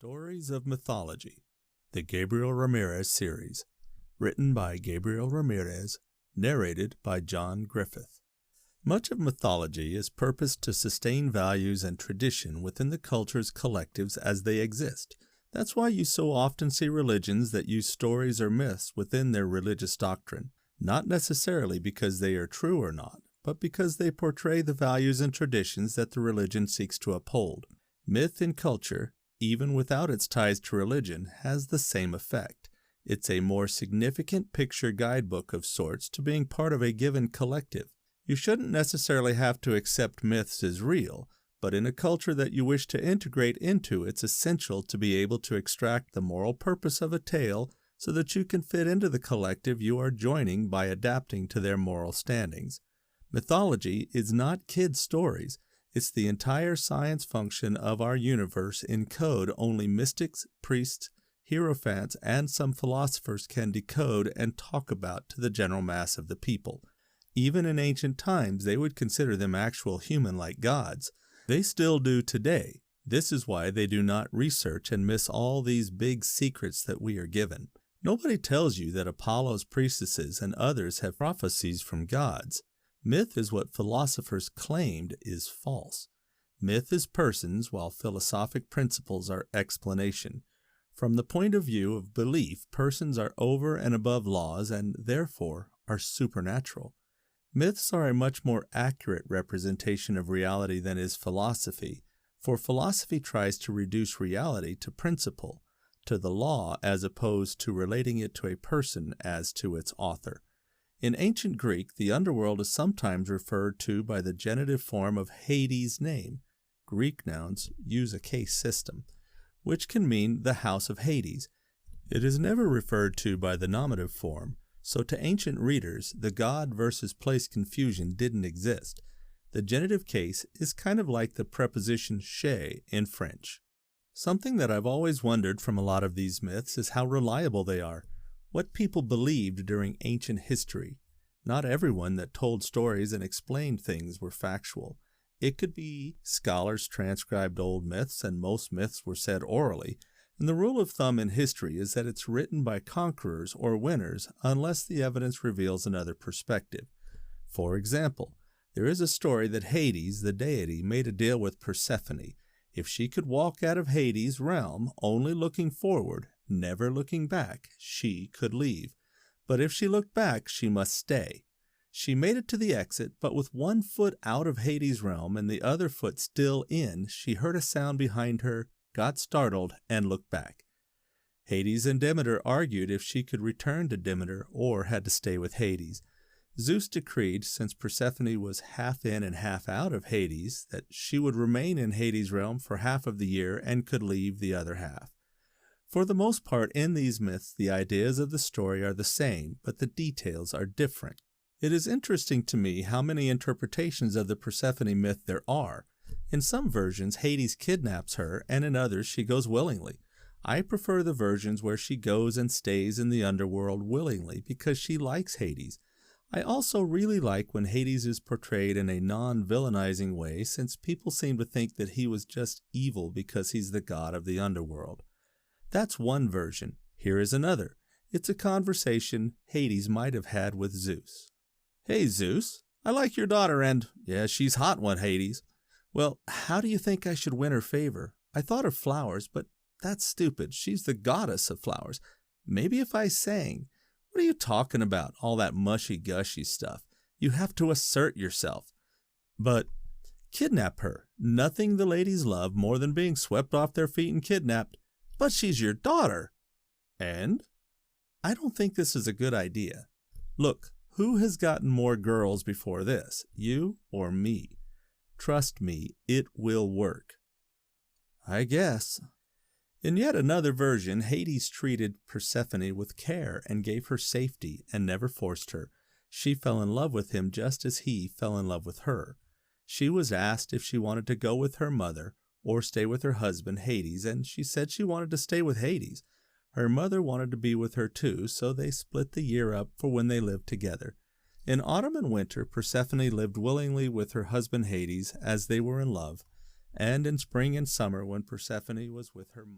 Stories of Mythology, the Gabriel Ramirez series, written by Gabriel Ramirez, narrated by John Griffith. Much of mythology is purposed to sustain values and tradition within the culture's collectives as they exist. That's why you so often see religions that use stories or myths within their religious doctrine, not necessarily because they are true or not, but because they portray the values and traditions that the religion seeks to uphold. Myth in culture, even without its ties to religion, has the same effect. It's a more significant picture guidebook of sorts to being part of a given collective. You shouldn't necessarily have to accept myths as real, but in a culture that you wish to integrate into, it's essential to be able to extract the moral purpose of a tale so that you can fit into the collective you are joining by adapting to their moral standings. Mythology is not kids' stories. It's the entire science function of our universe in code only mystics, priests, hierophants, and some philosophers can decode and talk about to the general mass of the people. Even in ancient times, they would consider them actual human-like gods. They still do today. This is why they do not research and miss all these big secrets that we are given. Nobody tells you that Apollo's priestesses and others have prophecies from gods. Myth is what philosophers claimed is false. Myth is persons, while philosophic principles are explanation. From the point of view of belief, persons are over and above laws and, therefore, are supernatural. Myths are a much more accurate representation of reality than is philosophy, for philosophy tries to reduce reality to principle, to the law as opposed to relating it to a person as to its author. In ancient Greek, the underworld is sometimes referred to by the genitive form of Hades' name. Greek nouns use a case system, which can mean the house of Hades. It is never referred to by the nominative form, so to ancient readers, the god versus place confusion didn't exist. The genitive case is kind of like the preposition chez in French. Something that I've always wondered from a lot of these myths is how reliable they are. What people believed during ancient history. Not everyone that told stories and explained things were factual. It could be scholars transcribed old myths, and most myths were said orally, and the rule of thumb in history is that it's written by conquerors or winners unless the evidence reveals another perspective. For example, there is a story that Hades, the deity, made a deal with Persephone. If she could walk out of Hades' realm only looking forward, never looking back, she could leave. But if she looked back, she must stay. She made it to the exit, but with one foot out of Hades' realm and the other foot still in, she heard a sound behind her, got startled, and looked back. Hades and Demeter argued if she could return to Demeter or had to stay with Hades. Zeus decreed, since Persephone was half in and half out of Hades, that she would remain in Hades' realm for half of the year and could leave the other half. For the most part, in these myths, the ideas of the story are the same, but the details are different. It is interesting to me how many interpretations of the Persephone myth there are. In some versions, Hades kidnaps her, and in others, she goes willingly. I prefer the versions where she goes and stays in the underworld willingly because she likes Hades. I also really like when Hades is portrayed in a non-villainizing way, since people seem to think that he was just evil because he's the god of the underworld. That's one version. Here is another. It's a conversation Hades might have had with Zeus. "Hey, Zeus, I like your daughter and, yeah, she's hot one, Hades. Well, how do you think I should win her favor? I thought of flowers, but that's stupid. She's the goddess of flowers. Maybe if I sang. What are you talking about, all that mushy-gushy stuff? You have to assert yourself. But kidnap her. Nothing the ladies love more than being swept off their feet and kidnapped. But she's your daughter." And? I don't think this is a good idea. Look, who has gotten more girls before this, you or me? Trust me, it will work. I guess. In yet another version, Hades treated Persephone with care and gave her safety and never forced her. She fell in love with him just as he fell in love with her. She was asked if she wanted to go with her mother or stay with her husband, Hades, and she said she wanted to stay with Hades. Her mother wanted to be with her too, so they split the year up for when they lived together. In autumn and winter, Persephone lived willingly with her husband Hades as they were in love, and in spring and summer when Persephone was with her mother.